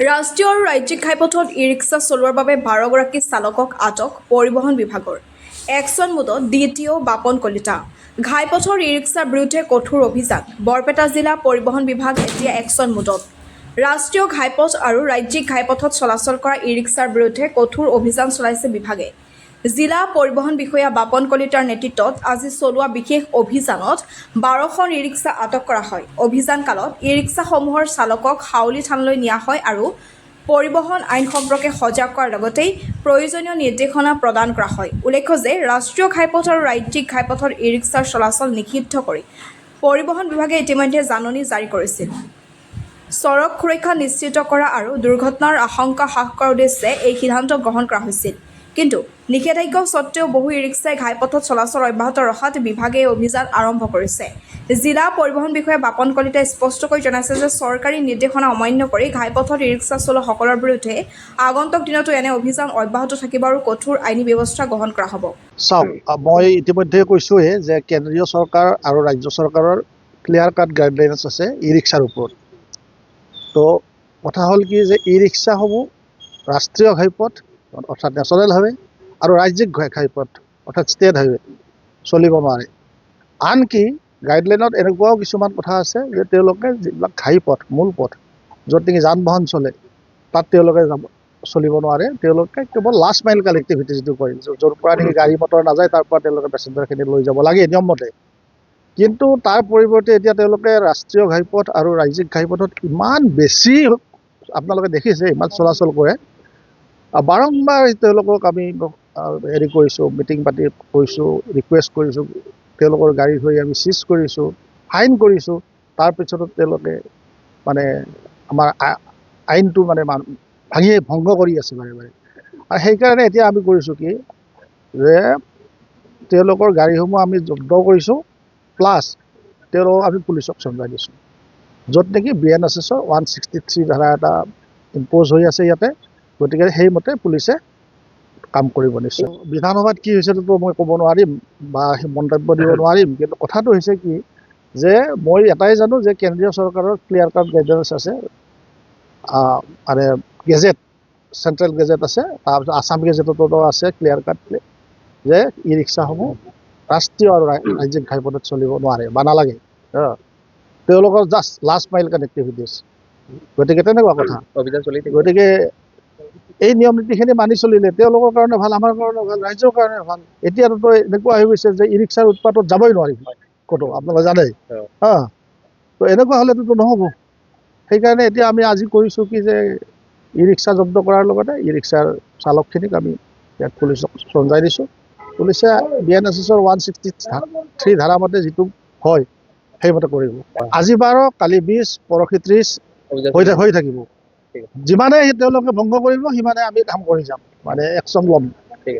ৰাষ্ট্ৰীয় আৰু ৰাজ্যিক ঘাইপথত ই-ৰিক্সা চলোৱাৰ বাবে 12গৰাকী চালকক আটক পৰিবহণ বিভাগৰ একশ্যন মোডত DTO বাপন কলিতা। ঘাইপথৰ ই-ৰিক্সাৰ বিৰুদ্ধে কঠোৰ অভিযান। বৰপেটা জিলা পৰিবহণ বিভাগ এতিয়া একশ্যন মোডত। ৰাষ্ট্ৰীয় ঘাইপথ আৰু ৰাজ্যিক ঘাইপথত চলাচল কৰা ই-ৰিক্সাৰ বিৰুদ্ধে কঠোৰ অভিযান চলাইছে বিভাগে। জিলা পৰিবহণ বিষয়া বাপন কলিতাৰ নেতৃত্বত আজি চলোৱা বিশেষ অভিযানত 12খন ই-ৰিক্সা আটক কৰা হয়। অভিযান কালত ই-ৰিক্সাসমূহৰ চালকক হাউলি থানালৈ নিয়া হয় আৰু পৰিবহণ আইন সম্পৰ্কে সজাগ কৰাৰ লগতেই প্ৰয়োজনীয় নিৰ্দেশনা প্ৰদান কৰা হয়। উল্লেখ্য যে ৰাষ্ট্ৰীয় ঘাইপথ আৰু ৰাজ্যিক ঘাইপথত ই-ৰিক্সাৰ চলাচল নিষিদ্ধ কৰি পৰিবহণ বিভাগে ইতিমধ্যে জাননী জাৰি কৰিছিল। সড়ক সুৰক্ষা নিশ্চিত কৰা আৰু দুৰ্ঘটনাৰ আশংকা হ্ৰাস কৰাৰ উদ্দেশ্যে এই সিদ্ধান্ত গ্ৰহণ কৰা হৈছিল। কিন্তু নিষেধাজ্ঞা সত্ত্বেও বহু ই-ৰিক্সাই ঘাইপথত চলাচল অব্যাহত ৰখাত বিভাগে এই অভিযান আৰম্ভ কৰিছে। জিলা পৰিবহণ বিষয়া বাপন কলিতাই স্পষ্টকৈ জনাইছে যে চৰকাৰী নিৰ্দেশনা অমান্য কৰি ঘাইপথত ই-ৰিক্সা চলোৱাসকলৰ বিৰুদ্ধে আগন্তুক দিনতো এনে অভিযান অব্যাহত থাকিব আৰু কঠোৰ আইনী ব্যৱস্থা গ্ৰহণ কৰা হ'ব। চাওক, মই ইতিমধ্যে কৈছোঁৱে যে কেন্দ্ৰীয় চৰকাৰ আৰু ৰাজ্য চৰকাৰৰ ক্লিয়াৰ কাট গাইডলাইনছ আছে ই-ৰিক্সাৰ ওপৰত। তো কথা হ'ল কি যে ই-ৰিক্সাসমূহ ৰাষ্ট্ৰীয় ঘাইপথ অৰ্থাৎ নেশ্যনেল হাইৱে আৰু ৰাজ্যিক ঘাইপথ অৰ্থাৎ ষ্টেট হাইৱে চলিব নোৱাৰে। আনকি গাইডলাইনত এনেকুৱাও কিছুমান কথা আছে যে তেওঁলোকে যিবিলাক ঘাইপথ মূল পথ য'ত নেকি যান বাহন চলে তাত তেওঁলোকে চলিব নোৱাৰে। তেওঁলোকে কেৱল লাষ্ট মাইল কানেক্টিভিটি যিটো কয়, য'ৰ পৰা নেকি গাড়ী মটৰ নাযায় তাৰ পৰা তেওঁলোকে পেচেঞ্জাৰখিনি লৈ যাব লাগে নিয়মমতে। কিন্তু তাৰ পৰিৱৰ্তে এতিয়া তেওঁলোকে ৰাষ্ট্ৰীয় ঘাইপথ আৰু ৰাজ্যিক ঘাইপথত ইমান বেছি আপোনালোকে দেখিছে ইমান চলাচল কৰে। বাৰম্বাৰ তেওঁলোকক আমি হেৰি কৰিছোঁ, মিটিং পাতি কৰিছোঁ, ৰিকুৱেষ্ট কৰিছোঁ, তেওঁলোকৰ গাড়ী ধৰি আমি চিজ কৰিছোঁ, ফাইন কৰিছোঁ। তাৰপিছতো তেওঁলোকে মানে আমাৰ আইনটো মানে ভংগ কৰি আছে বাৰে বাৰে। আৰু সেইকাৰণে এতিয়া আমি কৰিছোঁ কি যে তেওঁলোকৰ গাড়ীসমূহ আমি জব্দ কৰিছোঁ, প্লাছ তেওঁলোকক আমি পুলিচক চমজাই দিছোঁ। য'ত নেকি BNSSৰ 163 ধাৰা এটা ইম্প'জ হৈ আছে ইয়াতে। গতিকে সেইমতে পুলিচে কাম কৰিব নিশ্চয়। বিধানসভাত কি হৈছেতো মই ক'ব নোৱাৰিম বা মন্তব্য দিব নোৱাৰিম। কিন্তু কথাটো হৈছে কি যে মই এটাই জানো যে কেন্দ্ৰীয় চৰকাৰৰ ক্লিয়াৰ কাট গাইডলাইনছ আছে, মানে গেজেট চেণ্ট্ৰেল গেজেট আছে, তাৰপিছত আছাম গেজেটতো আছে ক্লিয়াৰ কাট যে ই-ৰিক্সাসমূহ ৰাষ্ট্ৰীয় আৰু ৰাজ্যিক ঘাইপথত চলিব নোৱাৰে বা নালাগে। তেওঁলোকৰ জাষ্ট লাষ্ট মাইল কানেক্টিভিটিছ। গতিকে তেনেকুৱা কথা। গতিকে এই নিয়ম নীতিখিনি মানি চলিলে তেওঁলোকৰ কাৰণে ভাল, আমাৰ কাৰণে ভাল, ৰাইজৰ কাৰণে ভাল। এতিয়াতো এনেকুৱা হৈ গৈছে যে ই-ৰিক্সাৰ উৎপাতত যাবই নোৱাৰি ক'তো, আপোনালোকে জানে। তো এনেকুৱা হ'লেতো নহ'ব। সেইকাৰণে এতিয়া আমি আজি কৰিছোঁ কি যে ই-ৰিক্সা জব্দ কৰাৰ লগতে ই-ৰিক্সাৰ চালকখিনিক আমি ইয়াত পুলিচক চমজাই দিছোঁ। পুলিচে BNSSৰ 163 ধাৰা মতে যিটো হয় সেইমতে কৰিব। আজি 12, কালি 20, পৰহি 30 হৈ থাকিব। যিমানে তেওঁলোকে ভংগ কৰিব সিমানে আমি কাম কৰি যাম, মানে একশ্যন ল'ম।